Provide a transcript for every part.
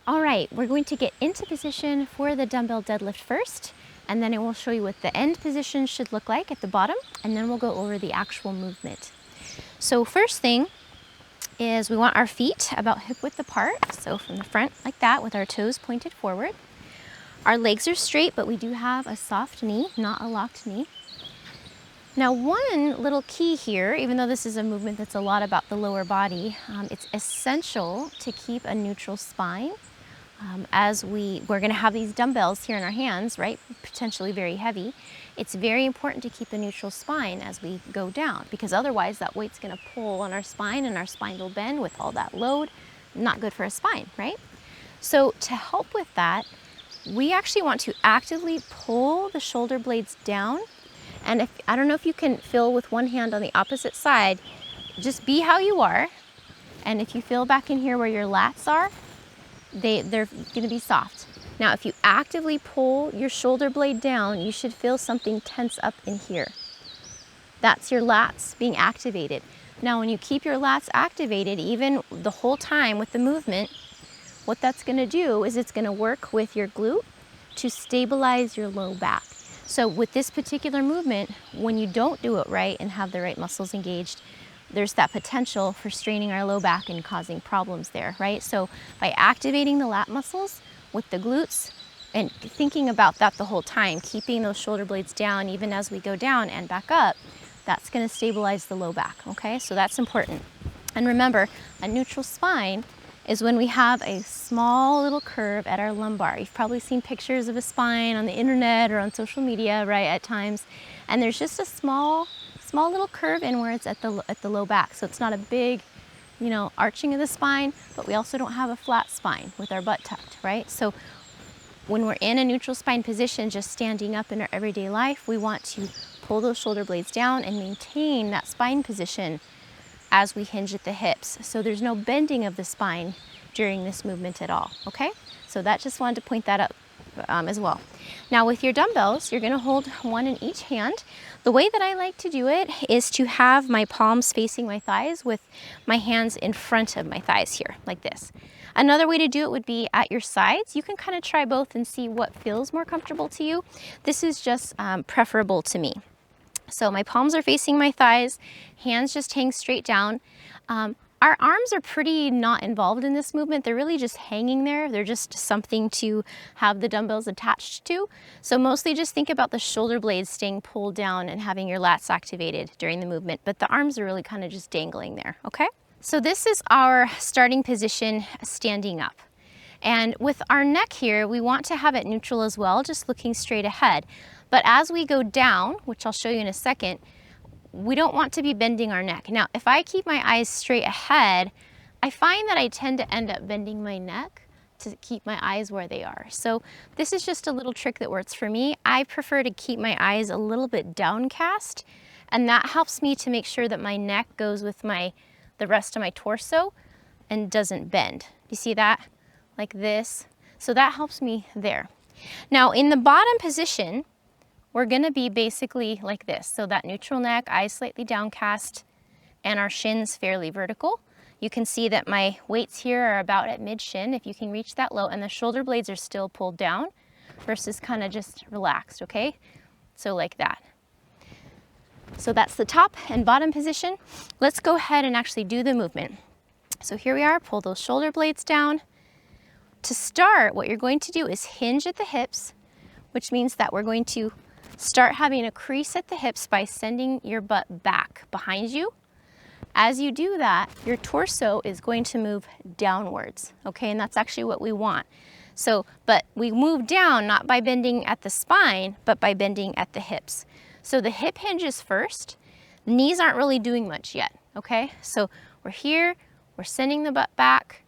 All right, we're going to get into position for the dumbbell deadlift first, and then I will show you what the end position should look like at the bottom, and then we'll go over the actual movement. So first thing is we want our feet about hip width apart, so from the front like that with our toes pointed forward. Our legs are straight, but we do have a soft knee, not a locked knee. Now one little key here, even though this is a movement that's a lot about the lower body, it's essential to keep a neutral spine. As we're going to have these dumbbells here in our hands, right, potentially very heavy, it's very important to keep a neutral spine as we go down, because otherwise that weight's going to pull on our spine and our spine will bend with all that load. Not good for a spine, right? So to help with that, we actually want to actively pull the shoulder blades down. And I don't know if you can feel with one hand on the opposite side, just be how you are. And if you feel back in here where your lats are, they're going to be soft. Now, if you actively pull your shoulder blade down, you should feel something tense up in here. That's your lats being activated. Now, when you keep your lats activated, even the whole time with the movement, what that's going to do is it's going to work with your glute to stabilize your low back. So with this particular movement, when you don't do it right and have the right muscles engaged, there's that potential for straining our low back and causing problems there, right? So by activating the lat muscles with the glutes and thinking about that the whole time, keeping those shoulder blades down even as we go down and back up, that's going to stabilize the low back, okay? So that's important. And remember, a neutral spine is when we have a small little curve at our lumbar. You've probably seen pictures of a spine on the internet or on social media, right, at times. And there's just a small little curve inwards at the low back. So it's not a big, arching of the spine, but we also don't have a flat spine with our butt tucked, right? So when we're in a neutral spine position, just standing up in our everyday life, we want to pull those shoulder blades down and maintain that spine position as we hinge at the hips. So there's no bending of the spine during this movement at all, okay? So that just wanted to point that out as well. Now with your dumbbells, you're gonna hold one in each hand. The way that I like to do it is to have my palms facing my thighs with my hands in front of my thighs here, like this. Another way to do it would be at your sides. You can kind of try both and see what feels more comfortable to you. This is just preferable to me. So my palms are facing my thighs, hands just hang straight down. Our arms are pretty not involved in this movement. They're really just hanging there. They're just something to have the dumbbells attached to. So mostly just think about the shoulder blades staying pulled down and having your lats activated during the movement, but the arms are really kind of just dangling there, okay? So this is our starting position standing up. And with our neck here, we want to have it neutral as well, just looking straight ahead. But as we go down, which I'll show you in a second, we don't want to be bending our neck. Now, if I keep my eyes straight ahead, I find that I tend to end up bending my neck to keep my eyes where they are. So this is just a little trick that works for me. I prefer to keep my eyes a little bit downcast, and that helps me to make sure that my neck goes with the rest of my torso and doesn't bend. You see that? Like this. So that helps me there. Now in the bottom position, we're gonna be basically like this. So that neutral neck, eyes slightly downcast, and our shins fairly vertical. You can see that my weights here are about at mid-shin, if you can reach that low, and the shoulder blades are still pulled down versus kind of just relaxed, okay? So like that. So that's the top and bottom position. Let's go ahead and actually do the movement. So here we are, pull those shoulder blades down. To start, what you're going to do is hinge at the hips, which means that we're going to start having a crease at the hips by sending your butt back behind you. As you do that, your torso is going to move downwards, okay? And that's actually what we want. So, but we move down not by bending at the spine, but by bending at the hips. So the hip hinges first. Knees aren't really doing much yet, okay? So we're here, we're sending the butt back.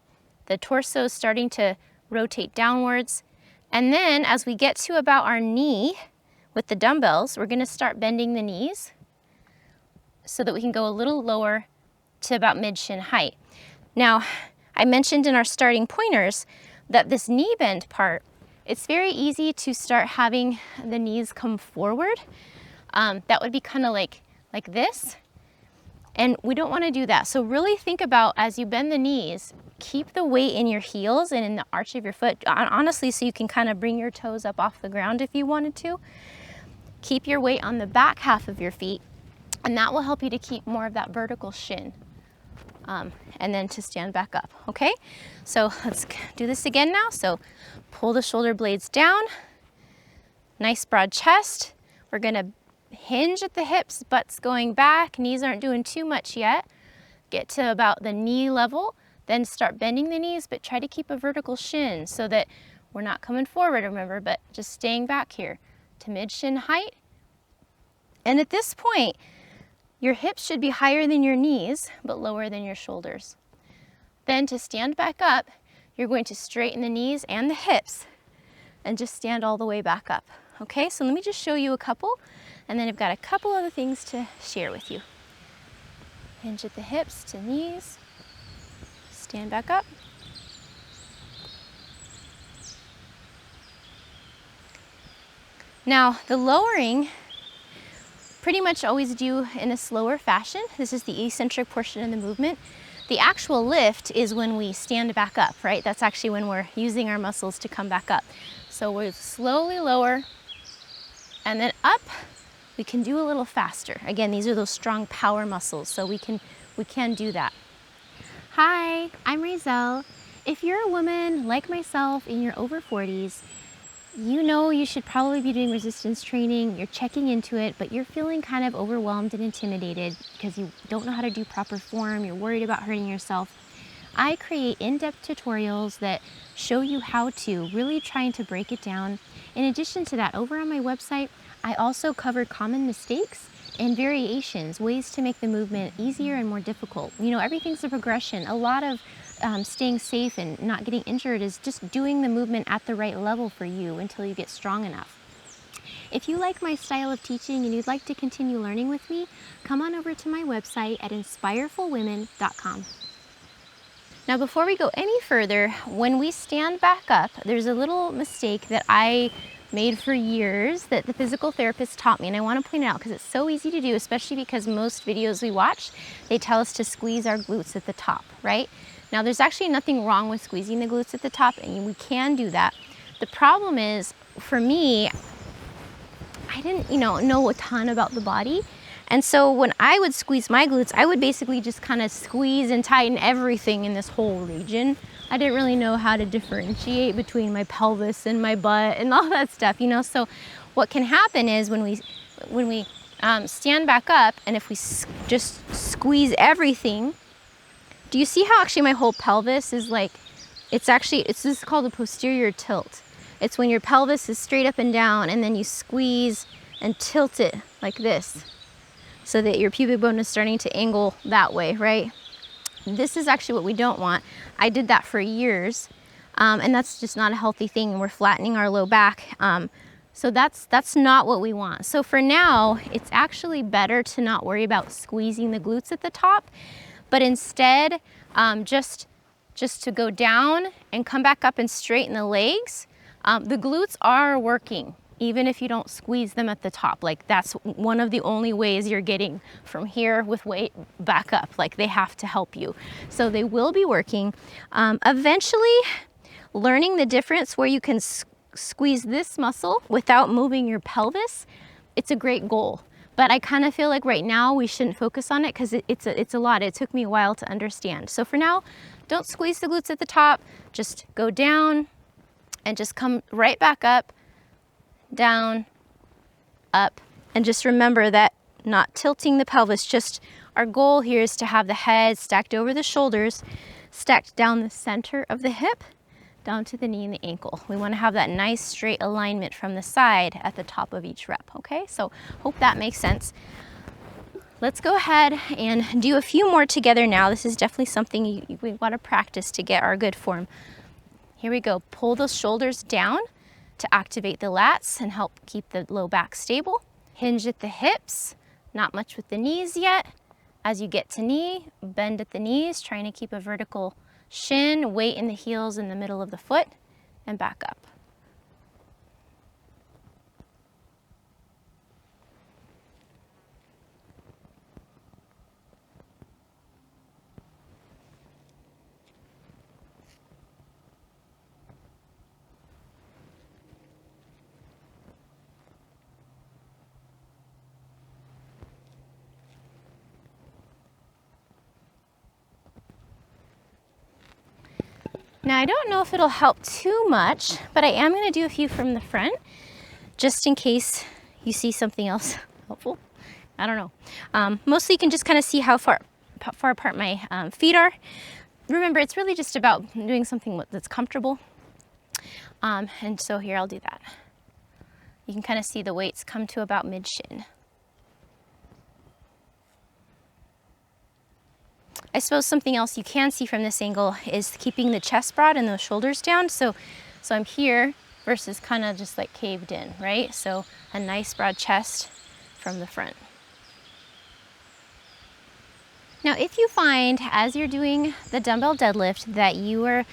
The torso is starting to rotate downwards. And then as we get to about our knee, with the dumbbells, we're gonna start bending the knees so that we can go a little lower to about mid-shin height. Now, I mentioned in our starting pointers that this knee bend part, it's very easy to start having the knees come forward. That would be kind of like this. And we don't want to do that. So really think about, as you bend the knees, keep the weight in your heels and in the arch of your foot, honestly, so you can kind of bring your toes up off the ground if you wanted to. Keep your weight on the back half of your feet, and that will help you to keep more of that vertical shin. And then to stand back up, okay? So let's do this again now. So pull the shoulder blades down, nice broad chest. We're gonna hinge at the hips, butts going back, knees aren't doing too much yet. Get to about the knee level, then start bending the knees, but try to keep a vertical shin so that we're not coming forward, remember, but just staying back here to mid shin height. And at this point, your hips should be higher than your knees, but lower than your shoulders. Then to stand back up, you're going to straighten the knees and the hips and just stand all the way back up. Okay, so let me just show you a couple, and then I've got a couple other things to share with you. Hinge at the hips to knees, stand back up. Now, the lowering, pretty much always do in a slower fashion. This is the eccentric portion of the movement. The actual lift is when we stand back up, right? That's actually when we're using our muscles to come back up. So we slowly lower and then up. We can do a little faster. Again, these are those strong power muscles, so we can do that. Hi, I'm Razel. If you're a woman like myself in your over 40s, you know you should probably be doing resistance training, you're checking into it, but you're feeling kind of overwhelmed and intimidated because you don't know how to do proper form, you're worried about hurting yourself. I create in-depth tutorials that show you how to, really trying to break it down. In addition to that, over on my website, I also cover common mistakes and variations, ways to make the movement easier and more difficult. You know, everything's a progression. A lot of staying safe and not getting injured is just doing the movement at the right level for you until you get strong enough. If you like my style of teaching and you'd like to continue learning with me, come on over to my website at inspirefulwomen.com. Now, before we go any further, when we stand back up, there's a little mistake that I made for years that the physical therapist taught me, and I want to point it out because it's so easy to do, especially because most videos we watch, they tell us to squeeze our glutes at the top, right? Now, there's actually nothing wrong with squeezing the glutes at the top, and we can do that. The problem is, for me, I didn't, know a ton about the body. And so when I would squeeze my glutes, I would basically just kind of squeeze and tighten everything in this whole region. I didn't really know how to differentiate between my pelvis and my butt and all that stuff, So what can happen is when we stand back up, and if we just squeeze everything, do you see how actually my whole pelvis is like, this is called a posterior tilt. It's when your pelvis is straight up and down, and then you squeeze and tilt it like this, so that your pubic bone is starting to angle that way, right? This is actually what we don't want. I did that for years, and that's just not a healthy thing. We're flattening our low back. So that's not what we want. So for now, it's actually better to not worry about squeezing the glutes at the top, but instead just to go down and come back up and straighten the legs. The glutes are working, even if you don't squeeze them at the top. Like, that's one of the only ways you're getting from here with weight back up. Like, they have to help you. So they will be working. Eventually, learning the difference where you can squeeze this muscle without moving your pelvis, it's a great goal. But I kind of feel like right now we shouldn't focus on it because it's a lot. It took me a while to understand. So for now, don't squeeze the glutes at the top. Just go down and just come right back up, down, up, and just remember that not tilting the pelvis. Just our goal here is to have the head stacked over the shoulders, stacked down the center of the hip, down to the knee and the ankle. We want to have that nice straight alignment from the side at the top of each rep, okay? So hope that makes sense. Let's go ahead and do a few more together now. This is definitely something we want to practice to get our good form. Here we go. Pull those shoulders down to activate the lats and help keep the low back stable. Hinge at the hips, not much with the knees yet. As you get to knee, bend at the knees, trying to keep a vertical shin, weight in the heels in the middle of the foot, and back up. Now I don't know if it'll help too much, but I am going to do a few from the front, just in case you see something else helpful. I don't know. Mostly you can just kind of see how far apart my feet are. Remember, it's really just about doing something that's comfortable. And so here, I'll do that. You can kind of see the weights come to about mid-shin. I suppose something else you can see from this angle is keeping the chest broad and those shoulders down. So I'm here versus kind of just like caved in, right? So a nice broad chest from the front. Now, if you find as you're doing the dumbbell deadlift that you are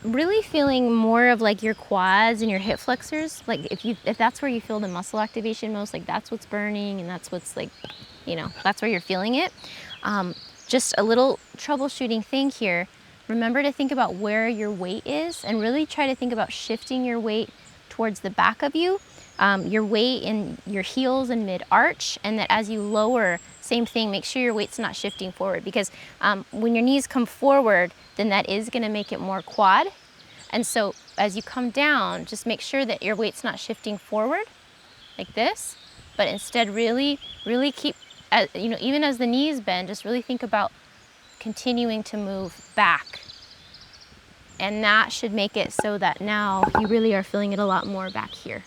really feeling more of like your quads and your hip flexors, like if that's where you feel the muscle activation most, like that's what's burning and that's what's like, you know, that's where you're feeling it. Just a little troubleshooting thing here. Remember to think about where your weight is and really try to think about shifting your weight towards the back of you, your weight in your heels and mid-arch, and that as you lower, same thing, make sure your weight's not shifting forward, because when your knees come forward, then that is gonna make it more quad. And so as you come down, just make sure that your weight's not shifting forward like this, but instead really keep, you know, even as the knees bend, just really think about continuing to move back. And that should make it so that now you really are feeling it a lot more back here.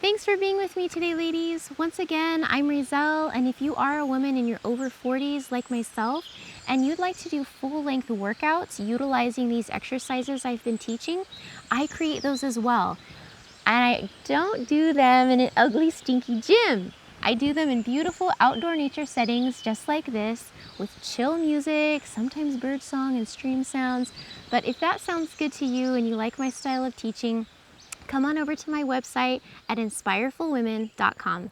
Thanks for being with me today, ladies. Once again, I'm Rizal, and if you are a woman in your over 40s like myself, and you'd like to do full-length workouts utilizing these exercises I've been teaching, I create those as well. And I don't do them in an ugly, stinky gym. I do them in beautiful outdoor nature settings just like this, with chill music, sometimes bird song and stream sounds. But if that sounds good to you and you like my style of teaching, come on over to my website at inspirefulwomen.com.